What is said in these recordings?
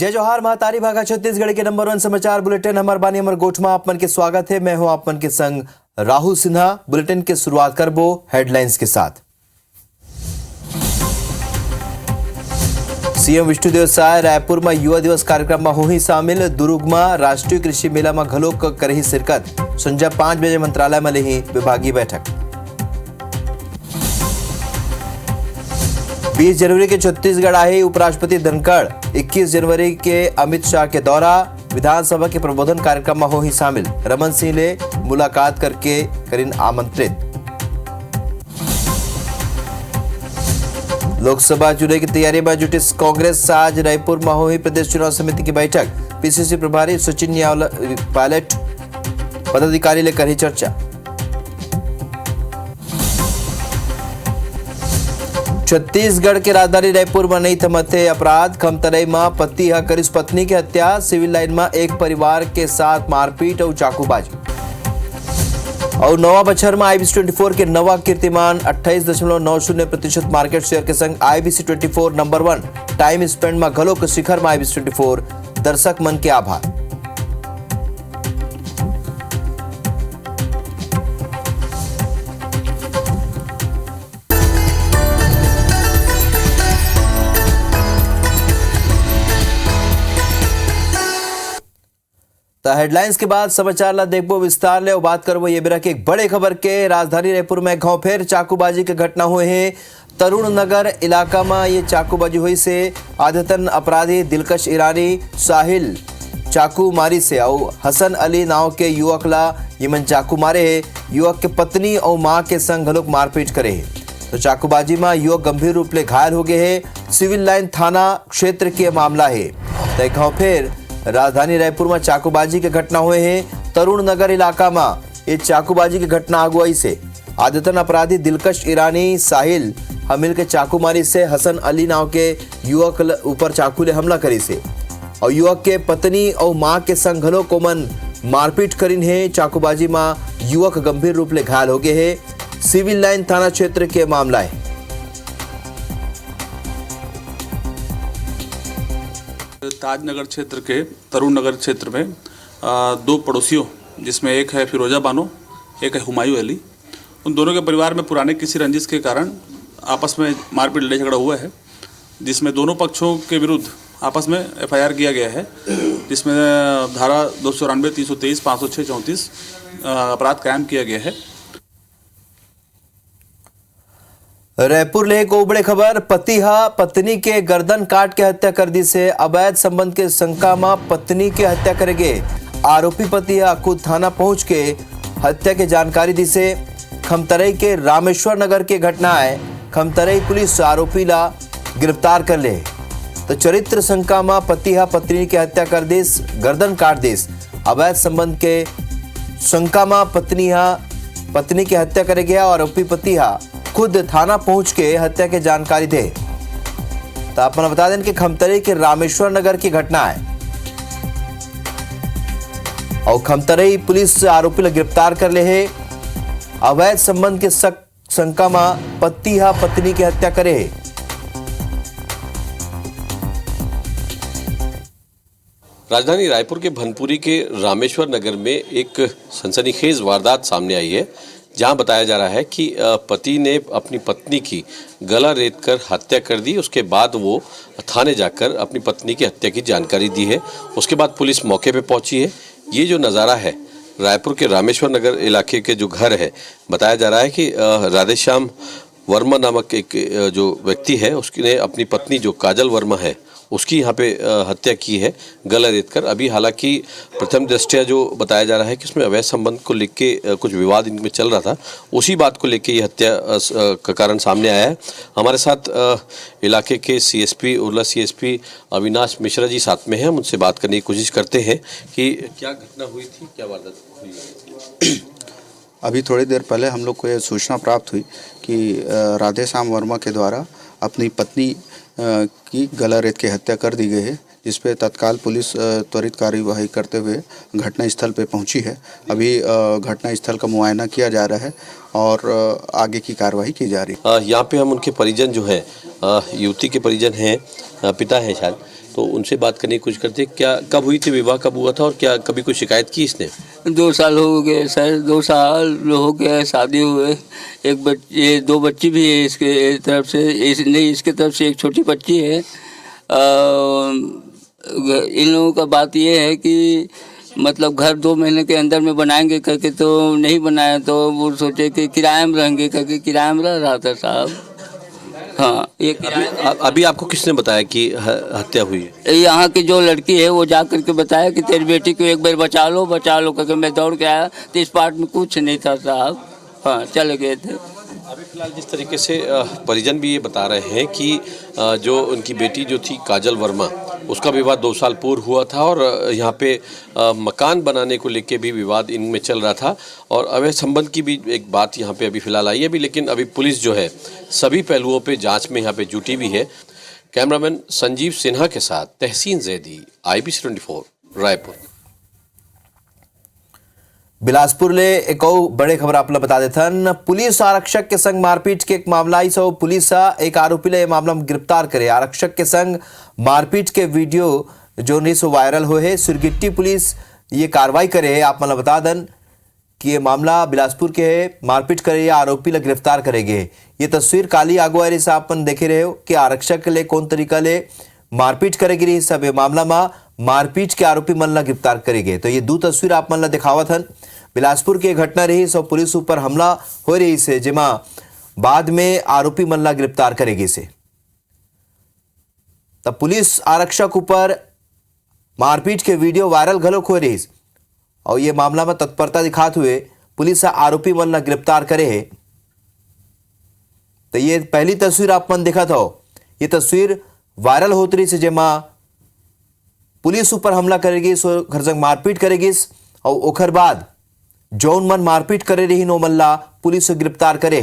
जय जोहार महातारी भागा छत्तीसगढ़ के नंबर 1 समाचार बुलेटिन हमर बानी हमर गोठमा आपमन के स्वागत है। मैं हूं आपमन के संग राहुल सिन्हा। बुलेटिन की शुरुआत करबो हेडलाइंस के साथ। सीएम विष्णुदेव साय रायपुर में युवा दिवस कार्यक्रम में होही शामिल। दुर्ग में राष्ट्रीय कृषि मेला में घलोक करही शिरकत। संजय 5 बजे मंत्रालय में लेही विभागीय बैठक। 20 जनवरी के छत्तीसगढ़ आए उपराष्ट्रपति धनखड़। 21 जनवरी के अमित शाह के दौरा। विधानसभा के प्रबोधन कार्यक्रम में हो ही शामिल। रमन सिंह ले मुलाकात करके करीन आमंत्रित। लोकसभा चुनाव की तैयारी में जुटी कांग्रेस। आज रायपुर में हो ही प्रदेश चुनाव समिति की बैठक। पीसीसी प्रभारी सचिन पायलट पदाधिकारी लेकर ही चर्चा। छत्तीसगढ़ के राजधानी रायपुर में नहीं थमते अपराध। खमतराई में पति हा करिस पत्नी की हत्या। सिविल लाइन में एक परिवार के साथ मारपीट और चाकूबाजी। और नवा बछर में IBC 24 के नवा कीर्तिमान 28.90% मार्केट शेयर के संग IBC 24 नंबर 1 टाइम स्पेंड में घलोक शिखर में IBC 24 दर्शक मन के आभार। हेडलाइंस के बाद समाचार ला देखबो विस्तार ले और बात करबो ये बेरा के एक बड़े खबर के। राजधानी रायपुर में घाव फेर चाकूबाजी के घटना हुए हैं। तरुण नगर इलाका में ये चाकूबाजी हुई से आदतन अपराधी दिलकश ईरानी साहिल चाकू मारी से और हसन अली नाव के युवक ला यमन चाकू मारे है। युवक के पत्नी और मां के संग घलोक मारपीट करे है। तो चाकूबाजी में युवक गंभीर रूप ले घायल हो गए है। सिविल लाइन थाना क्षेत्र के मामला है। तो घाव फेर राजधानी रायपुर में चाकूबाजी के घटना हुए हैं। तरुण नगर इलाका में ये चाकूबाजी की घटना अगुवाई से आदतन अपराधी दिलकश ईरानी साहिल हमिल के चाकूमारी से हसन अली नाव के युवक ऊपर चाकू ले हमला करी से और युवक के पत्नी और मां के संग घलो कोमन मारपीट करीन है। चाकूबाजी में युवक गंभीर रूप ले घायल हो गए है। सिविल लाइन थाना क्षेत्र के मामला है। ताजनगर क्षेत्र के तरुण नगर क्षेत्र में दो पड़ोसियों जिसमें एक है फिरोजा बानो, एक है हुमायूं अली, उन दोनों के परिवार में पुराने किसी रंजिश के कारण आपस में मारपीट लड़ाई झगड़ा हुआ है, जिसमें दोनों पक्षों के विरुद्ध आपस में FIR किया गया है, जिसमें धारा 294, 323, 506, 34 अपराध कायम किया गया है। रायपुर ले को बड़े खबर। पति हा पत्नी के गर्दन काट के हत्या कर दी से अवैध संबंध के शंका में पत्नी की हत्या करेंगे। आरोपी पति हा खुद थाना पहुंच के हत्या की जानकारी दी से। खमतराई के रामेश्वर नगर की घटना है। खमतराई पुलिस आरोपी ला गिरफ्तार कर ले। तो चरित्र शंका में पति हा पत्नी की हत्या कर दिस, गर्दन काट दिस। अवैध संबंध के शंका में पत्नी की हत्या करेंगे और आरोपी पति हा खुद थाना पहुंच के हत्या की जानकारी दे। तो आपको बता दें कि खमतराई के रामेश्वर नगर की घटना है और खमतराई पुलिस आरोपी को गिरफ्तार कर ले है। अवैध संबंध के शंका में पति हा पत्नी की हत्या करे है। राजधानी रायपुर के भनपुरी के रामेश्वर नगर में एक सनसनीखेज वारदात सामने आई है, जहां बताया जा रहा है कि पति ने अपनी पत्नी की गला रेत कर हत्या कर दी। उसके बाद वो थाने जाकर अपनी पत्नी की हत्या की जानकारी दी है। उसके बाद पुलिस मौके पे पहुंची है। ये जो नज़ारा है रायपुर के रामेश्वर नगर इलाके के जो घर है, बताया जा रहा है कि राधेश्याम वर्मा नामक एक जो व्यक्ति है उसने अपनी पत्नी जो काजल वर्मा है उसकी यहाँ पे हत्या की है गला रेत कर। अभी हालांकि प्रथम दृष्टया जो बताया जा रहा है कि इसमें अवैध संबंध को लेके कुछ विवाद इनमें चल रहा था, उसी बात को लेके ये हत्या का कारण सामने आया है। हमारे साथ इलाके के CSP उर्ला CSP अविनाश मिश्रा जी साथ में हैं। हम उनसे बात करने की कोशिश करते हैं कि क्या घटना हुई थी, क्या वारदात हुई। अभी थोड़ी देर पहले हम लोग को ये सूचना प्राप्त हुई कि राधेश्याम वर्मा के द्वारा अपनी पत्नी की गला रेत की हत्या कर दी गई है, जिस पे तत्काल पुलिस त्वरित कार्यवाही करते हुए घटनास्थल पे पहुंची है। अभी घटनास्थल का मुआयना किया जा रहा है और आगे की कार्रवाई की जा रही है। यहाँ पे हम उनके परिजन जो है, युवती के परिजन हैं, पिता हैं शायद, तो उनसे बात करने की कोशिश करते हैं। क्या कब हुई थी, विवाह कब हुआ था और क्या कभी कोई शिकायत की इसने? 2 साल हो गए सर, 2 साल हो गया शादी हुए। एक बच्चे, 2 बच्ची भी है इसके तरफ से, इसके तरफ से एक छोटी बच्ची है। इन लोगों का बात ये है कि मतलब घर 2 महीने के अंदर में बनाएंगे करके तो नहीं बनाया, तो वो सोचे कि किराए में रहेंगे करके किराए में रह रहा था साहब। हाँ, ये अभी आपको किसने बताया कि हत्या हुई है? यहाँ की जो लड़की है वो जा करके बताया कि तेरी बेटी को एक बार बचा लो करके मैं दौड़ के आया तो इस पार्ट में कुछ नहीं था साहब। हाँ, चले गए थे। अभी फिलहाल जिस तरीके से परिजन भी ये बता रहे हैं कि जो उनकी बेटी जो थी काजल वर्मा, उसका विवाद 2 साल पूर्व हुआ था और यहाँ पे मकान बनाने को लेके भी विवाद इनमें चल रहा था और अवैध संबंध की भी एक बात यहाँ पे अभी फिलहाल आई है भी। लेकिन अभी पुलिस जो है सभी पहलुओं पे जांच में यहाँ पे जुटी भी है। कैमरामैन संजीव सिन्हा के साथ तहसीन जैदी, IBC 24 रायपुर। बिलासपुर ले एक और बड़े खबर आपने बता देथन। पुलिस आरक्षक के संग मारपीट के एक मामला आई सो पुलिस एक आरोपी ले मामला में गिरफ्तार करे। आरक्षक के संग मारपीट के वीडियो जो नहीं सो वायरल हो है, सुरगिट्टी पुलिस ये कार्रवाई करे है। आप मतलब बता दन कि ये मामला बिलासपुर के है, मारपीट करे या आरोपी ले गिरफ्तार करेगे। ये तस्वीर काली आगुआरी से अपन देखे रहे हो कि आरक्षक ले कौन तरीका ले मारपीट करेगी। सब मामला में मारपीट के आरोपी मन ला गिरफ्तार करेंगे। तो ये 2 तस्वीर आप मन ला दिखावत हन। बिलासपुर की घटना रही सो पुलिस ऊपर हमला हो रही से, जेमा बाद में आरोपी मन ला गिरफ्तार करेगी से। तब पुलिस आरक्षक ऊपर मारपीट के वीडियो वायरल घलोक हो रही और ये मामला में तत्परता दिखाते हुए पुलिस आरोपी मन ला गिरफ्तार करे है। तो ये पहली तस्वीर आप मन देखा था, ये तस्वीर वायरल होती रही से, जेमा पुलिस ऊपर हमला करेगी, सो घर संग मारपीट करेगी और ओखर बाद जौन मन मारपीट करे रही नो मल्ला पुलिस से गिरफ्तार करे।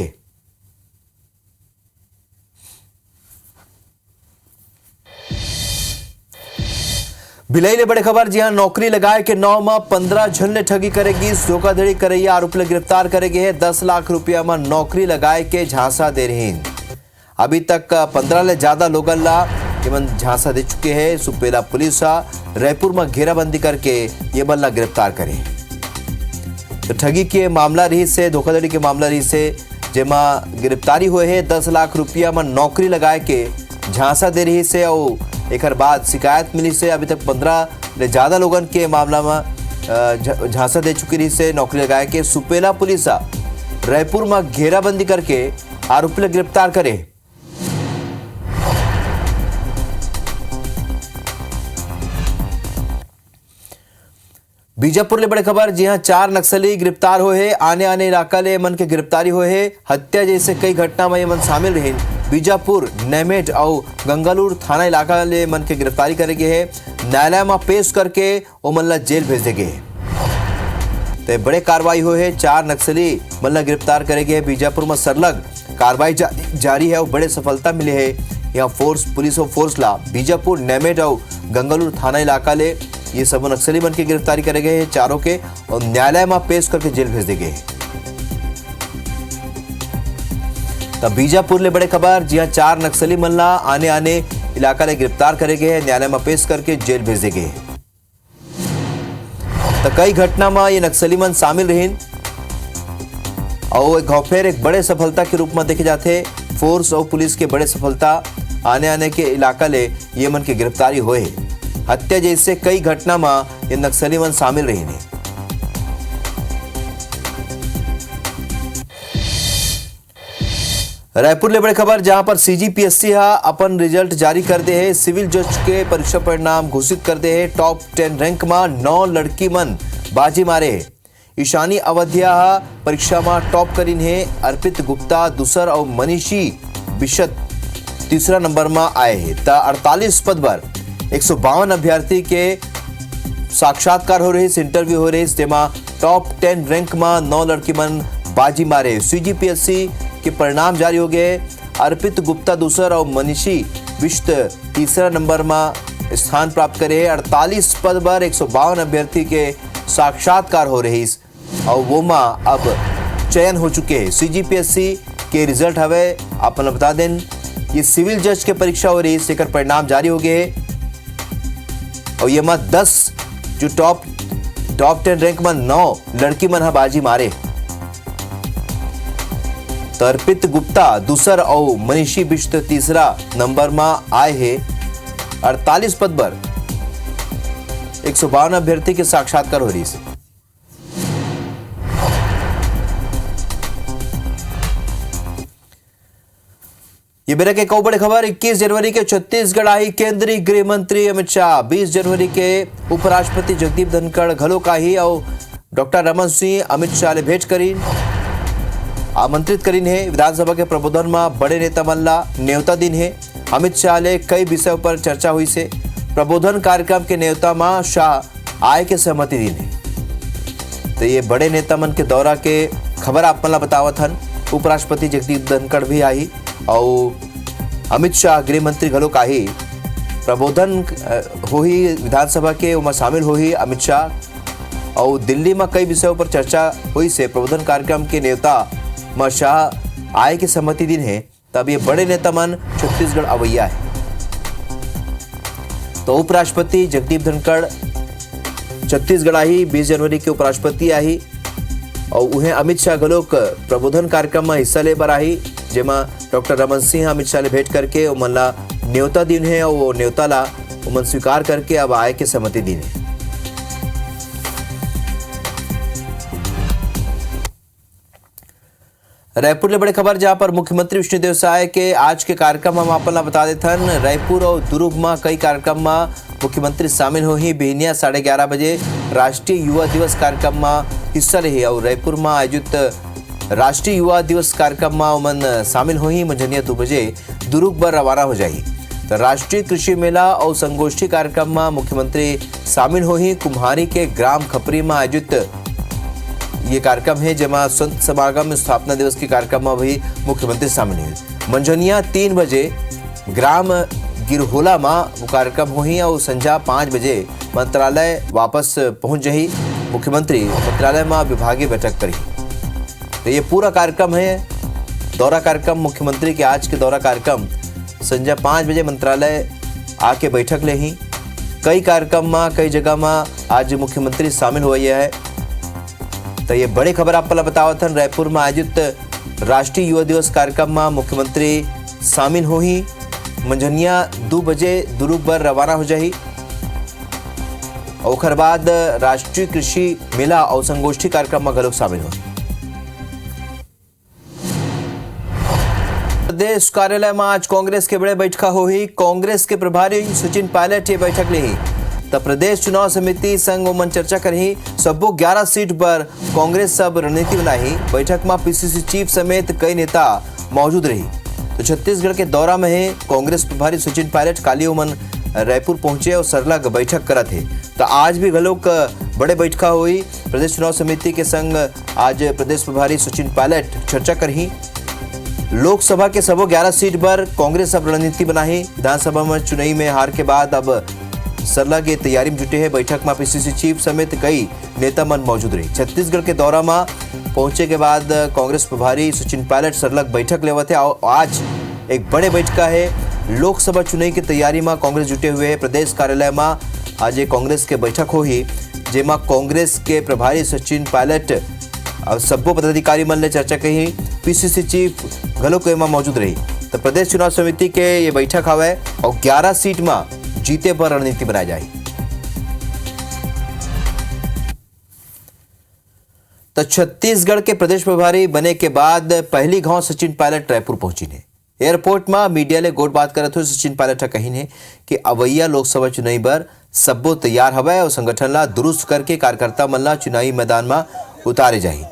भिलाई ले बड़े खबर, जी हां, नौकरी लगाए के 9 में 15 जन ने ठगी करेगी। धोखाधड़ी करैया आरोपी गिरफ्तार करेगी है। 10 लाख रुपया में नौकरी लगाए के झांसा दे रही। अभी तक 15 ले ज्यादा लोगन ला झांसा दे चुके हैं। सुपेला पुलिस रायपुर में घेराबंदी करके ये बल्ला गिरफ्तार करे। तो ठगी के मामला रही से, धोखाधड़ी के मामला रही से, जेमा गिरफ्तारी हुए है। 10 लाख रुपया में नौकरी लगाए के झांसा दे रही से और एक बाद शिकायत मिली से अभी तक 15 ले ज्यादा लोगन के मामला में झांसा दे चुकी रही से नौकरी लगाए के। सुपेला पुलिस रायपुर में घेराबंदी करके आरोपी ले गिरफ्तार करे। बीजापुर ले बड़े खबर, जी हां, 4 नक्सली गिरफ्तार हुए हैं। आने इलाका ले मन के गिरफ्तारी हुए है। हत्या जैसे कई घटना में ये मन शामिल रहे। बीजापुर, नेमेट और गंगालूर थाना इलाका ले मन के गिरफ्तारी करेगे है। न्यायालय में पेश करके वो मन ला जेल भेज देंगे। तो बड़े कार्रवाई हुए है। 4 नक्सली मन ला गिरफ्तार करेगे। बीजापुर में सरलग कार्रवाई जारी है और बड़े सफलता मिले है। यहाँ पुलिस और फोर्स ला बीजापुर, नेमेट और गंगालूर थाना इलाका ले ये सब नक्सली बन के गिरफ्तारी करे गए हैं चारों के और न्यायालय में पेश करके जेल भेज देंगे। तब बीजापुर ले बड़े खबर, जी हां, 4 नक्सली मल्ला आने इलाका ले गिरफ्तार करे गए हैं। न्यायालय में पेश करके जेल भेज देंगे। तो कई घटना में ये नक्सली मन शामिल रहे और घौफेर एक बड़े सफलता के रूप में देखे जाते। फोर्स और पुलिस के बड़े सफलता आने के इलाका ले ये मन की गिरफ्तारी हुए। हत्या जैसे कई घटना में ये नक्सली मन शामिल रहे हैं। रायपुर ले बड़े खबर, जहां पर CGPSC अपन रिजल्ट जारी कर दे है। सिविल जज के परीक्षा परिणाम घोषित कर दे है। टॉप 10 रैंक में 9 लड़की मन बाजी मारे है। ईशानी अवधिया परीक्षा में टॉप करीन है। अर्पित गुप्ता दूसर और मनीषी बिशत तीसरा नंबर में आए हैं। 48 पद पर 152 अभ्यर्थी के साक्षात्कार हो रही, इंटरव्यू हो रही। जेमा टॉप 10 रैंक में 9 लड़की मन बाजी मारे। CGPSC के परिणाम जारी हो गए। अर्पित गुप्ता दूसरा और मनीषी बिश्त तीसरा नंबर में स्थान प्राप्त करे। 48 पद पर 152 अभ्यर्थी के साक्षात्कार हो रही और वो में अब चयन हो चुके हैं। CGPSC के रिजल्ट हवे अपन बता दें, ये सिविल जज के परीक्षा हो रही, इसके परिणाम जारी हो गए। और ये मत 10 जो टॉप 10 रैंक में 9 लड़की मन बाजी मारे। तो अर्पित गुप्ता दूसर और मनीषी बिष्ट तीसरा नंबर में आए हैं। 48 पद पर 152 अभ्यर्थी के साक्षात्कार हो रही है। ये मेरा के एक बड़ी खबर 21 जनवरी के छत्तीसगढ़ आई केंद्रीय गृह मंत्री अमित शाह। 20 जनवरी के उपराष्ट्रपति जगदीप धनखड़ घलो का ही और डॉक्टर रमन सिंह अमित शाह ने भेंट करी आमंत्रित करीन है। विधानसभा के प्रबोधन में बड़े नेता मन ला न्योता दिन है। अमित शाह ने कई विषयों पर चर्चा हुई से प्रबोधन कार्यक्रम के न्योता में शाह आय के सहमति दिन है। तो ये बड़े नेता मन के दौरा के खबर आप मन ला बतावत हन। उपराष्ट्रपति जगदीप धनखड़ भी आई और अमित शाह गृह मंत्री घलो का ही प्रबोधन हो ही विधानसभा के उमा शामिल हो ही अमित शाह और दिल्ली में कई विषयों पर चर्चा हुई से प्रबोधन कार्यक्रम के नेता में शाह आय की सहमति दिन है। तब ये बड़े नेता मन छत्तीसगढ़ अवैया है। तो उपराष्ट्रपति जगदीप धनखड़ छत्तीसगढ़ आई 20 जनवरी के उपराष्ट्रपति आई और उन्हें अमित शाह घलोक प्रबोधन कार्यक्रम में हिस्सा ले बर आई जेमा डॉक्टर रमन सिंह अमित शाह ले भेंट करके उमन ला न्योता दिन है और वो न्योता ला उमन स्वीकार करके अब आय के सहमति दिन है। रायपुर ले बड़े खबर जहां पर मुख्यमंत्री विष्णुदेव साय के आज के कार्यक्रम हम आपन ला बता देथन। रायपुर और दुर्ग में कई कार्यक्रम में मुख्यमंत्री शामिल हो ही बिहनिया 11:30 बजे राष्ट्रीय युवा दिवस कार्यक्रम में हिस्सा रही और रायपुर में आयोजित राष्ट्रीय युवा दिवस कार्यक्रम में उमन शामिल हो ही मंझनिया 2 बजे दुर्ग पर रवाना हो जाही। तो राष्ट्रीय कृषि मेला और संगोष्ठी कार्यक्रम में मुख्यमंत्री शामिल हो ही कुम्हारी के ग्राम खपरी में आयोजित ये कार्यक्रम है जेमा संत समागम स्थापना दिवस के कार्यक्रम में भी मुख्यमंत्री शामिल हुए। मंझनिया 3 बजे ग्राम गिरहोला में वो कार्यक्रम हो ही और संध्या 5 बजे मंत्रालय वापस पहुंच जही। मुख्यमंत्री मंत्रालय में विभागीय बैठक करी। तो ये पूरा कार्यक्रम है दौरा कार्यक्रम मुख्यमंत्री के आज के दौरा कार्यक्रम संध्या 5 बजे मंत्रालय आके बैठक ले ही। कई कार्यक्रम में कई जगह में आज मुख्यमंत्री शामिल हुआ है। तो ये बड़ी खबर आप बतावत हन। रायपुर में आयोजित राष्ट्रीय युवा दिवस कार्यक्रम में मुख्यमंत्री शामिल हो ही मंझनिया 2 बजे दुर्ग पर रवाना हो जाही और ओकर बाद राष्ट्रीय कृषि मेला और संगोष्ठी कार्यक्रम में घलोक शामिल हो। प्रदेश कार्यालय में आज कांग्रेस के बड़े बैठक हो ही। कांग्रेस के प्रभारी सचिन पायलट ये बैठक ले ही। तब प्रदेश चुनाव समिति संग ओमन चर्चा करही। सबो 11 सीट पर कांग्रेस सब रणनीति बनाही। बैठक में पीसीसी चीफ समेत कई नेता मौजूद रही। तो छत्तीसगढ़ के दौरा में है कांग्रेस प्रभारी सचिन पायलट काली ओमन रायपुर पहुंचे और सरलग बैठक करत है। तो आज भी घलोक बड़े बैठक हुई। प्रदेश चुनाव समिति के संग आज प्रदेश प्रभारी सचिन पायलट चर्चा करही। लोकसभा के सबो 11 सीट पर कांग्रेस अब रणनीति बनाही। विधानसभा में चुनाई में हार के बाद अब सरला की तैयारी में जुटे हैं। बैठक में पीसीसी चीफ समेत कई नेता मन मौजूद रही। छत्तीसगढ़ के दौरा में पहुंचे के बाद कांग्रेस प्रभारी सचिन पायलट सरलग बैठक लेवत है। आज एक बड़े बैठक है लोकसभा चुनाव की तैयारी में कांग्रेस जुटे हुए है। प्रदेश कार्यालय में आज एक कांग्रेस के बैठक हो ही जेमा कांग्रेस के प्रभारी सचिन पायलट और सबो पदाधिकारी मन ने चर्चा कही। पीसीसी चीफ घलोक एमा मौजूद रही। तो प्रदेश चुनाव समिति के ये बैठक हवे और 11 सीट में जीते पर रणनीति बनाई जाए। तो छत्तीसगढ़ के प्रदेश प्रभारी बने के बाद पहली गांव सचिन पायलट रायपुर पहुंची ने। एयरपोर्ट में मीडिया ले गोट बात करत हो सचिन पायलट कही ने कि अवैया लोकसभा चुनाव पर सबो तैयार हवे और संगठन ला दुरुस्त करके कार्यकर्ता मन ला चुनावी मैदान में उतारे जाही।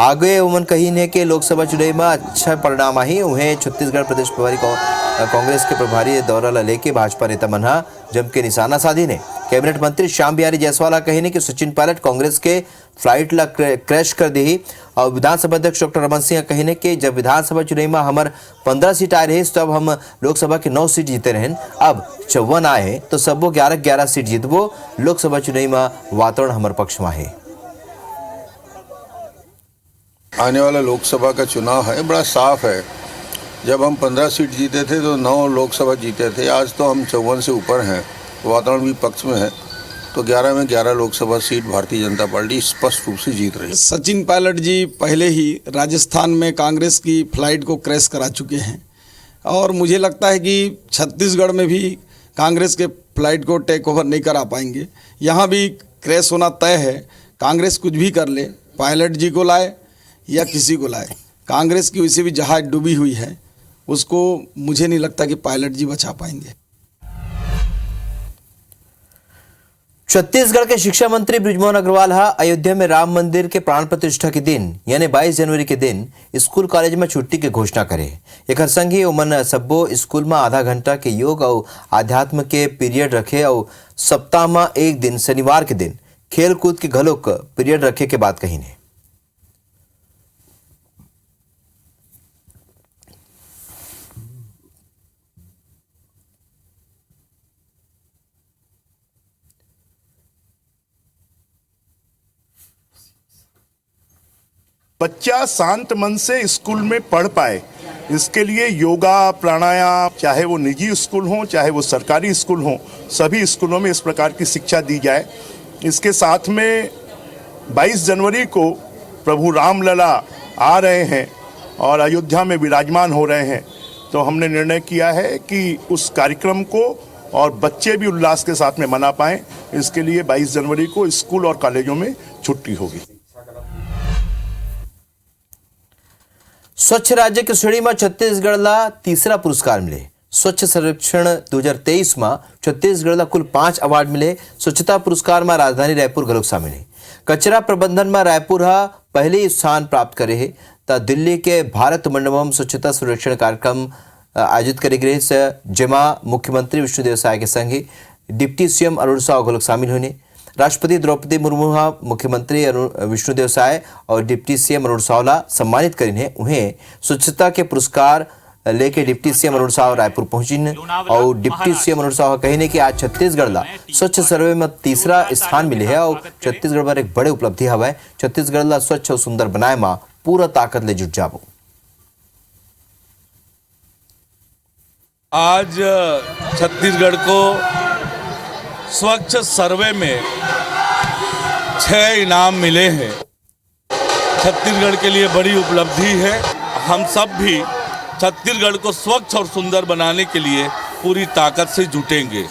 आगे उमन कही ने कि लोकसभा चुनाव में अच्छा परिणाम आई। उन्हें छत्तीसगढ़ प्रदेश प्रभारी कांग्रेस के प्रभारी दौरा ला लेके भाजपा नेता मन जम के निशाना साधी ने। कैबिनेट मंत्री श्याम बिहारी जायसवाल कही ने कि सचिन पायलट कांग्रेस के फ्लाइट ला क्रैश कर दी और विधानसभा अध्यक्ष डॉक्टर रमन सिंह कही ने कि जब विधानसभा चुनाव में हमार 15 सीट आए रहे तब हम लोकसभा के 9 सीट जीते रहे। अब 54 आए तो सबो 11 सीट जीतबो। लोकसभा चुनाव में वातावरण हमार पक्ष में है। आने वाला लोकसभा का चुनाव है बड़ा साफ है। जब हम 15 सीट जीते थे तो 9 लोकसभा जीते थे। आज तो हम 54 से ऊपर हैं वातावरण भी पक्ष में है, तो 11 में 11 लोकसभा सीट भारतीय जनता पार्टी स्पष्ट रूप से जीत रही है। सचिन पायलट जी पहले ही राजस्थान में कांग्रेस की फ्लाइट को क्रैश करा चुके हैं और मुझे लगता है कि छत्तीसगढ़ में भी कांग्रेस के फ्लाइट को टेक ओवर नहीं करा पाएंगे। यहाँ भी क्रैश होना तय है। कांग्रेस कुछ भी कर ले, पायलट जी को लाए या किसी को लाए, कांग्रेस की वैसे भी जहाज डूबी हुई है, उसको मुझे नहीं लगता कि पायलट जी बचा पाएंगे। छत्तीसगढ़ के शिक्षा मंत्री बृजमोहन अग्रवाल अयोध्या में राम मंदिर के प्राण प्रतिष्ठा के दिन यानी 22 जनवरी के दिन स्कूल कॉलेज में छुट्टी की घोषणा करे। एक संगी ओमन सब्बो स्कूल में आधा घंटा के योग और आध्यात्म के पीरियड रखे और सप्ताह में एक दिन शनिवार के दिन खेल कूद के घलोक पीरियड रखे के बात कही ने। बच्चा शांत मन से स्कूल में पढ़ पाए, इसके लिए योगा प्राणायाम, चाहे वो निजी स्कूल हो चाहे वो सरकारी स्कूल हो, सभी स्कूलों में इस प्रकार की शिक्षा दी जाए। इसके साथ में 22 जनवरी को प्रभु रामलला आ रहे हैं और अयोध्या में विराजमान हो रहे हैं, तो हमने निर्णय किया है कि उस कार्यक्रम को और बच्चे भी उल्लास के साथ में मना पाएं, इसके लिए 22 जनवरी को स्कूल और कॉलेजों में छुट्टी होगी। स्वच्छ राज्य की श्रेणी में छत्तीसगढ़ ला तीसरा पुरस्कार मिले। स्वच्छ सर्वेक्षण 2023 में छत्तीसगढ़ ला कुल 5 अवार्ड मिले। स्वच्छता पुरस्कार में राजधानी रायपुर घलोक शामिल है। कचरा प्रबंधन में रायपुर पहले स्थान प्राप्त करे है। तो दिल्ली के भारत मंडपम स्वच्छता सर्वेक्षण कार्यक्रम आयोजित करे गए, जेमा मुख्यमंत्री विष्णुदेव साय के संगे डिप्टी सीएम अरुण साव घलोक शामिल होने। राष्ट्रपति द्रौपदी मुर्मू मुख्यमंत्री विष्णुदेव साय और डिप्टी सीएम अरुण सावला सम्मानित करीने। उन्हें स्वच्छता के पुरस्कार लेके डिप्टी सीएम अरुण साव रायपुर पहुंची और डिप्टी सीएम अरुण साव कहने कि आज छत्तीसगढ़ ला स्वच्छ सर्वे में तीसरा स्थान मिले है और छत्तीसगढ़ पर एक बड़े उपलब्धि हवा। छत्तीसगढ़ ला स्वच्छ और सुंदर बनाए में पूरा ताकत ले जुट जाबो। आज छत्तीसगढ़ को स्वच्छ सर्वे में 6 इनाम मिले हैं। छत्तीसगढ़ के लिए बड़ी उपलब्धि है। हम सब भी छत्तीसगढ़ को स्वच्छ और सुंदर बनाने के लिए पूरी ताकत से जुटेंगे।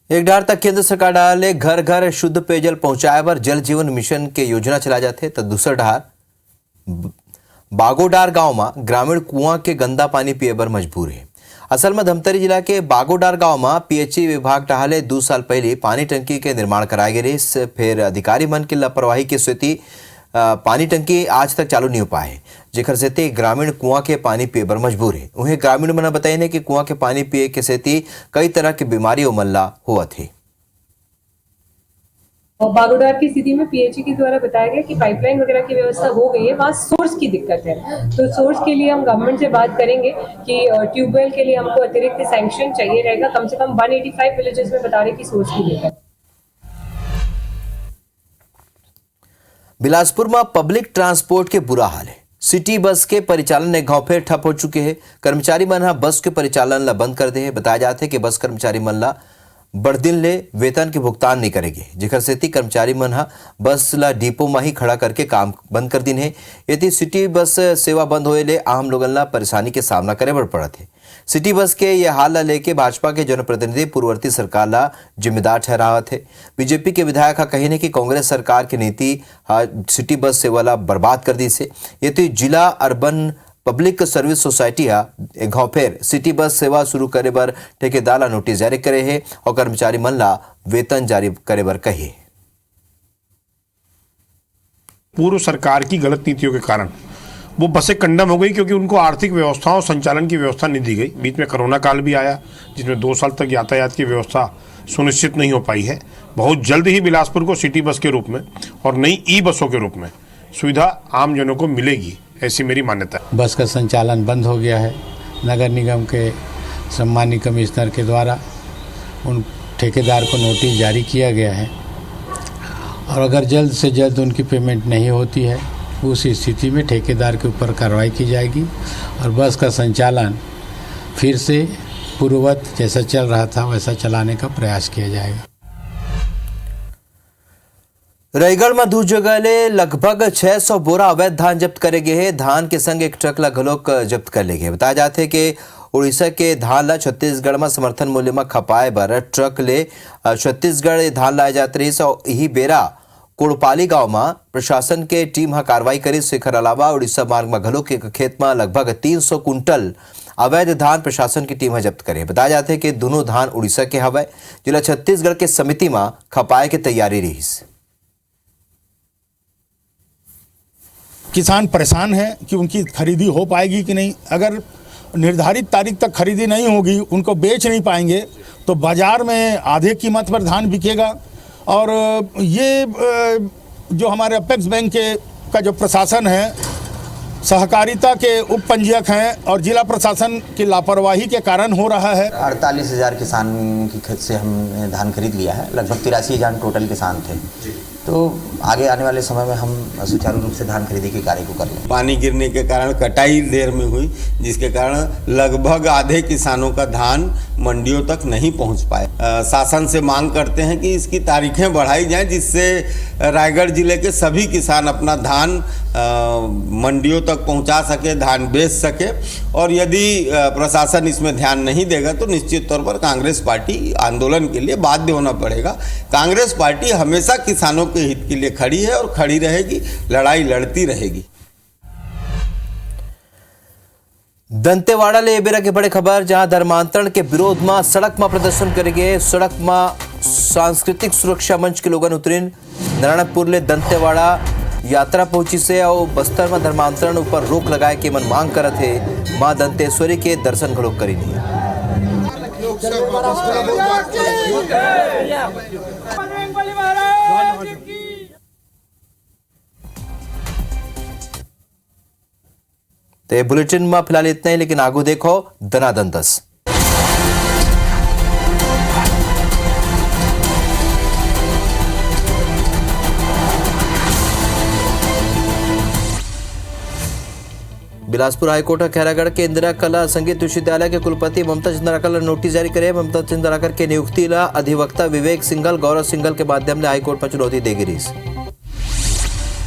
एक डार तक केंद्र सरकार डाले घर घर शुद्ध पेयजल पहुंचाए पर जल जीवन मिशन के योजना चला जाते, तो दूसरा डार बागोडार गांव में ग्रामीण कुआं के गंदा पानी पिए बर मजबूर है। असल में धमतरी जिला के बागोडार गांव में पीएचई विभाग टहाले 2 साल पहले पानी टंकी के निर्माण कराए गए। फिर अधिकारी मन की लापरवाही के स्थिति पानी टंकी आज तक चालू नहीं हो पाए, जेकर सेती ग्रामीण कुआं के पानी पिए बर मजबूर है। उन्हें ग्रामीण मन बताए कि कुआं के पानी पिए के सेती कई तरह की बीमारी मल्ला हुआ थी। और बागोडार की स्थिति में पीएचई के द्वारा बताया गया कि पाइपलाइन वगैरह की व्यवस्था हो गई है, वहाँ सोर्स की दिक्कत है। तो सोर्स के लिए हम गवर्नमेंट से बात करेंगे कि ट्यूबवेल के लिए हमको अतिरिक्त सैंक्शन चाहिए रहेगा। कम से कम 185 विलेजेस में बता रहे कि सोर्स की दिक्कत। बिलासपुर में पब्लिक ट्रांसपोर्ट के बुरा हाल है। सिटी बस के परिचालन एक गांव फिर ठप हो चुके हैं। कर्मचारी मन बस के परिचालन ला बंद कर दे है। बताया जाते कि बस कर्मचारी मन ला बड़ दिन ले वेतन के भुगतान नहीं करेंगे, जेकर सेती कर्मचारी मन बस ला डिपो में ही खड़ा करके काम बंद कर दिन है। यदि सिटी बस सेवा बंद होए ले आम लोगन ला परेशानी के सामना करे बर पड़त है। सिटी बस के यह हाल ला लेके भाजपा के जनप्रतिनिधि पूर्ववर्ती सरकार ला जिम्मेदार ठहरावत है। बीजेपी के विधायक कहने की कांग्रेस सरकार की नीति सिटी बस सेवा ला बर्बाद कर दी से। यदि जिला अर्बन पब्लिक सर्विस सोसाइटी एक गांव फिर सिटी बस सेवा शुरू करे बर ठेकेदार ला नोटिस जारी करे है और कर्मचारी मन ला वेतन जारी करे बर कहे। पूर्व सरकार की गलत नीतियों के कारण वो बसें कंडम हो गई, क्योंकि उनको आर्थिक व्यवस्था और संचालन की व्यवस्था नहीं दी गई। बीच में कोरोना काल भी आया, जिसमें 2 साल तक यातायात की व्यवस्था सुनिश्चित नहीं हो पाई है। बहुत जल्द ही बिलासपुर को सिटी बस के रूप में और नई ई बसों के रूप में सुविधा आम जनों को मिलेगी, ऐसी मेरी मान्यता है। बस का संचालन बंद हो गया है। नगर निगम के सम्मानित कमिश्नर के द्वारा उन ठेकेदार को नोटिस जारी किया गया है और अगर जल्द से जल्द उनकी पेमेंट नहीं होती है, उस स्थिति में ठेकेदार के ऊपर कार्रवाई की जाएगी और बस का संचालन फिर से पूर्ववत जैसा चल रहा था वैसा चलाने का प्रयास किया जाएगा। रायगढ़ में दू जगह ले लगभग 600 बोरा अवैध धान जब्त करे गए हैं। धान के संग एक ट्रक ला घलोक जब्त कर ले गए। बताया जाते है कि उड़ीसा के धान ला छत्तीसगढ़ में समर्थन मूल्य में खपाए बर ट्रक ले छत्तीसगढ़ धान लाए जाते रही। यही बेरा कोड़पाली गांव में प्रशासन के टीम हा कार्रवाई करी। एकर अलावा उड़ीसा मार्ग में घलोक एक खेत में लगभग 300 कुंटल अवैध धान प्रशासन की टीम हा जब्त करे। बताया जाते है कि दोनों धान उड़ीसा के हवै, जिला छत्तीसगढ़ के समिति में खपाए के तैयारी रही। किसान परेशान है कि उनकी खरीदी हो पाएगी कि नहीं। अगर निर्धारित तारीख तक खरीदी नहीं होगी, उनको बेच नहीं पाएंगे तो बाजार में आधे कीमत पर धान बिकेगा। और ये जो हमारे अपेक्स बैंक का जो प्रशासन है, सहकारिता के उप पंजीयक हैं और जिला प्रशासन की लापरवाही के कारण हो रहा है। 48,000 किसान की खेत से हमने धान खरीद लिया है। लगभग 83,000 टोटल किसान थे। तो आगे आने वाले समय में हम सुचारू रूप से धान खरीदी के कार्य को कर लें। पानी गिरने के कारण कटाई देर में हुई, जिसके कारण लगभग आधे किसानों का धान मंडियों तक नहीं पहुंच पाए। शासन से मांग करते हैं कि इसकी तारीखें बढ़ाई जाएं, जिससे रायगढ़ जिले के सभी किसान अपना धान मंडियों तक पहुंचा सके, धान बेच सके। और यदि प्रशासन इसमें ध्यान नहीं देगा तो निश्चित तौर पर कांग्रेस पार्टी आंदोलन के लिए बाध्य होना पड़ेगा। कांग्रेस पार्टी हमेशा किसानों के हित के लिए खड़ी है और खड़ी रहेगी, लड़ाई लड़ती रहेगी। दंतेवाड़ा ले बेरा के बड़े खबर, जहां धर्मांतरण के विरोध में सड़क में प्रदर्शन करेंगे। सड़क में सांस्कृतिक सुरक्षा मंच के लोगन उतरिन। नारायणपुर ले दंतेवाड़ा यात्रा पहुंची से और बस्तर में धर्मांतरण ऊपर रोक लगाए के मन मांग करत है। मां दंतेश्वरी के दर्शन घलोक करी नहीं। तो बुलेटिन में फिलहाल इतना ही, लेकिन आगू देखो दनादन 10। बिलासपुर हाईकोर्ट खैरागढ़ के इंदिरा कला संगीत विश्वविद्यालय के कुलपति ममता चंद्राकर ने नोटिस जारी करे। ममता चंद्राकर के नियुक्ति ला अधिवक्ता विवेक सिंघल, गौरव सिंघल के माध्यम से हाईकोर्ट में चुनौती देगी रही।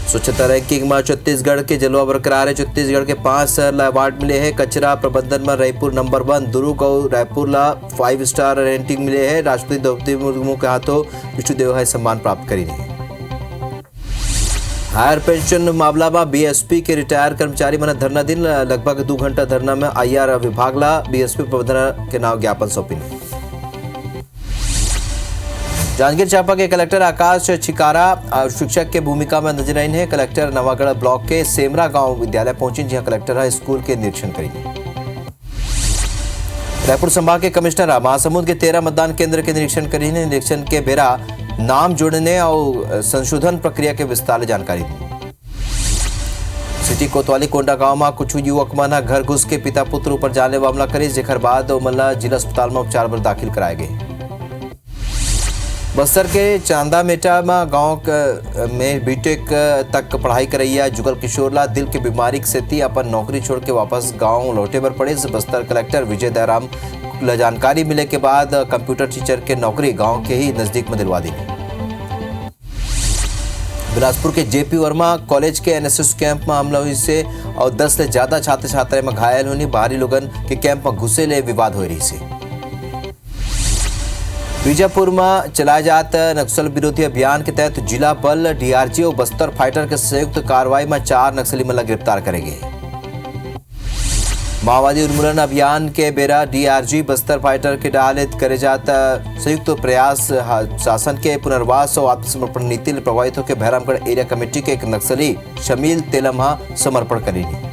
स्वच्छता रैंकिंग में छत्तीसगढ़ के जलवा बरकरार है। छत्तीसगढ़ के 5 शहर ला अवार्ड मिले हैं। कचरा प्रबंधन में रायपुर नंबर 1, दुर्ग और रायपुर ला 5 स्टार रेटिंग मिले हैं। राष्ट्रपति द्रौपदी मुर्मू के हाथों विष्णुदेव है सम्मान प्राप्त करी है। हायर पेंशन मामला में बीएसपी के रिटायर कर्मचारी मन धरना दिन लगभग 2 घंटा धरना में आईआर विभाग ला बीएसपी प्रबंधन के नाम ज्ञापन सौंपी। जांजगीर चांपा के कलेक्टर आकाश छिकारा शिक्षक के भूमिका में नजर आई है। कलेक्टर नवागढ़ ब्लॉक के सेमरा गांव विद्यालय पहुंची, जहां कलेक्टर स्कूल के निरीक्षण करी। रायपुर संभाग के कमिश्नर महासमुंद के 13 मतदान केंद्र के निरीक्षण करी। निरीक्षण के बेरा नाम जोड़ने और संशोधन प्रक्रिया के विस्तार जानकारी दी। सिटी कोतवाली कोंडा गांव में कुछ युवक मन घर घुस के पिता पुत्र ऊपर जाने मामला करी, जेकर बाद ओमन जिला अस्पताल में उपचार बर दाखिल कराए गए। बस्तर के चांदा मेटा में गांव में बीटेक तक पढ़ाई करैया जुगल किशोर ला दिल के बीमारी से थी अपन नौकरी छोड़ के वापस गांव लौटे बर पड़े। बस्तर कलेक्टर विजय दयाराम जानकारी मिले के बाद कंप्यूटर टीचर के नौकरी गांव के ही नजदीक में दिलवा दी। बिलासपुर के जेपी वर्मा कॉलेज के एनएसएस कैंप में हमला हुई से और 10 से ज्यादा छात्र छात्राएं में घायल होनी। बाहरी लोगन के कैंप में घुसे ले विवाद हो रही से। बीजापुर में चलाए जात नक्सल विरोधी अभियान के तहत जिला बल डीआरजी और बस्तर फाइटर के संयुक्त कार्रवाई में 4 नक्सली मन गिरफ्तार करेंगे। माओवादी उन्मूलन अभियान के बेरा डीआरजी बस्तर फाइटर के डालित करे जाता संयुक्त प्रयास शासन के पुनर्वास और आत्मसमर्पण नीति प्रभावित होकर बहरामगढ़ एरिया कमेटी के एक नक्सली शमील तेलम्हा समर्पण करेंगे।